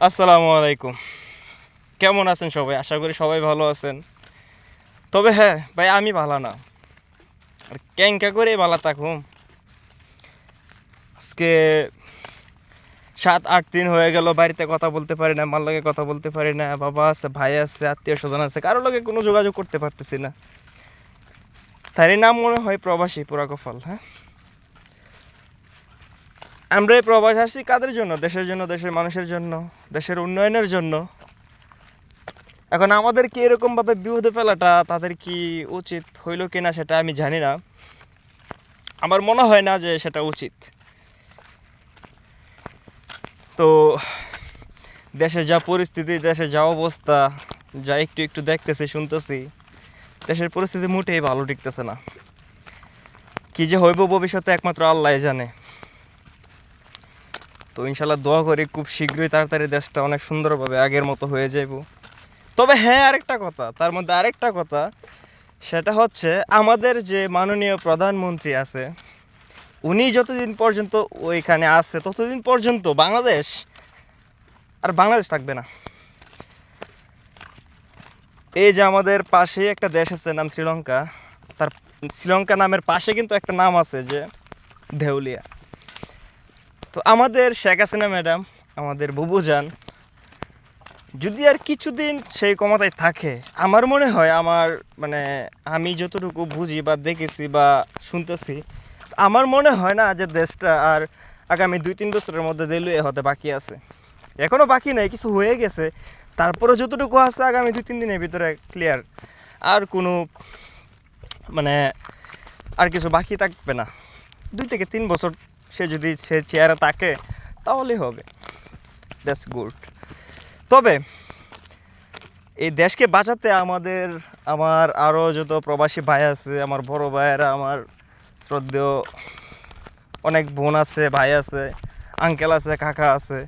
আসসালামু আলাইকুম। কেমন আছেন সবাই? আশা করি সবাই ভালো আছেন। তবে হ্যাঁ ভাই, আমি ভালো না। আর ক্যাঙ্কা করে ভালো থাকুম। আজকে 7-8 দিন হয়ে গেল বাড়িতে কথা বলতে পারি না, মার লগে কথা বলতে পারি না। বাবা আছে, ভাই আছে, আত্মীয় স্বজন আছে, কারোর লগে কোনো যোগাযোগ করতে পারতেছি না। তারই নাম মনে হয় প্রবাসী, পুরা কপাল। হ্যাঁ, আমরা এই প্রবাস আসছি কাদের জন্য? দেশের জন্য, দেশের মানুষের জন্য, দেশের উন্নয়নের জন্য। এখন আমাদেরকে এরকমভাবে বিপদে ফেলাটা তাদের কি উচিত হইল কিনা সেটা আমি জানি না। আমার মনে হয় না যে সেটা উচিত। তো দেশের যা পরিস্থিতি, দেশের যা অবস্থা, যা একটু একটু দেখতেছি, শুনতেছি, দেশের পরিস্থিতি মোটেই ভালো টিকতেছে না। কি যে হইব ভবিষ্যতে একমাত্র আল্লাহ জানে। তো ইনশাল্লাহ দোয়া করি খুব শীঘ্রই তাড়াতাড়ি দেশটা অনেক সুন্দরভাবে আগের মতো হয়ে যাইব। তবে হ্যাঁ, আরেকটা কথা, তার মধ্যে আরেকটা কথা, সেটা হচ্ছে আমাদের যে মাননীয় প্রধানমন্ত্রী আছে, উনি যতদিন পর্যন্ত ওইখানে আছে ততদিন পর্যন্ত বাংলাদেশ আর বাংলাদেশ থাকবে না। এই যে আমাদের পাশে একটা দেশ আছে নাম শ্রীলঙ্কা, তার শ্রীলঙ্কা নামের পাশে কিন্তু একটা নাম আছে যে দেউলিয়া। তো আমাদের শেখ হাসিনা ম্যাডাম, আমাদের বুবুজান, যদি আর কিছুদিন সেই ক্ষমতায় থাকে, আমার মনে হয়, মানে আমি যতটুকু বুঝি বা দেখেছি বা শুনতেছি, আমার মনে হয় না যে দেশটা আর আগামী 2-3 বছরের মধ্যে দেউলিয়া হতে বাকি আছে। এখনও বাকি নেই, কিছু হয়ে গেছে। তারপরে যতটুকু আছে আগামী 2-3 দিনের ভিতরে ক্লিয়ার। আর কোনো মানে আর কিছু বাকি থাকবে না। 2 থেকে 3 বছর সে চেয়ারে থাকে তাহলেই হবে। That's good. তবে এই দেশকে বাঁচাতে আমার আরও যত প্রবাসী ভাই আছে, আমার বড় ভাইয়েরা, আমার শ্রদ্ধেয় অনেক বোন আছে, ভাই আছে, আঙ্কেল আছে, কাকা আছে,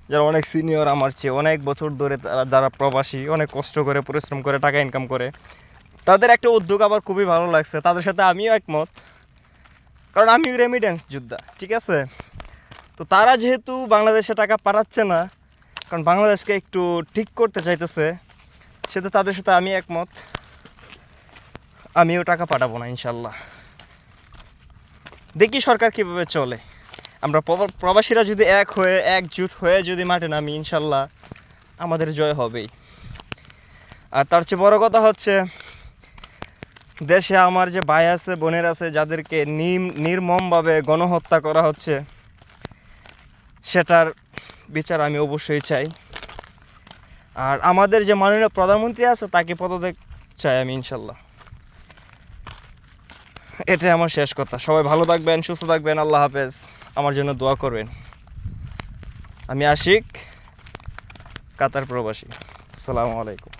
যারা অনেক সিনিয়র আমার চেয়ে, অনেক বছর ধরে যারা প্রবাসী, অনেক কষ্ট করে পরিশ্রম করে টাকা ইনকাম করে, তাদের একটা উদ্যোগ আমার খুবই ভালো লাগছে। তাদের সাথে আমিও একমত, কারণ আমিও রেমিটেন্স যোদ্ধা, ঠিক আছে? তো তারা যেহেতু বাংলাদেশে টাকা পাঠাচ্ছে না, কারণ বাংলাদেশকে একটু ঠিক করতে চাইতেছে, সেটা তাদের সাথে আমি একমত। আমিও টাকা পাঠাবো না ইনশাল্লাহ। দেখি সরকার কীভাবে চলে। আমরা প্রবাসীরা যদি একজুট হয়ে যদি মাঠে নামি, ইনশাল্লাহ আমাদের জয় হবেই। আর তার চেয়ে বড় কথা হচ্ছে, দেশে আমার যে ভাই আছে, বোনের আছে, যাদেরকে নির্মমভাবে গণহত্যা করা হচ্ছে, সেটার বিচার আমি অবশ্যই চাই। আর আমাদের যে মাননীয় প্রধানমন্ত্রী আছে, তাকে পদত্যাগ চাই আমি ইনশাল্লাহ। এটাই আমার শেষ কথা। সবাই ভালো থাকবেন, সুস্থ থাকবেন। আল্লাহ হাফেজ। আমার জন্য দোয়া করবেন। আমি আশিক, কাতার প্রবাসী। আসসালামু আলাইকুম।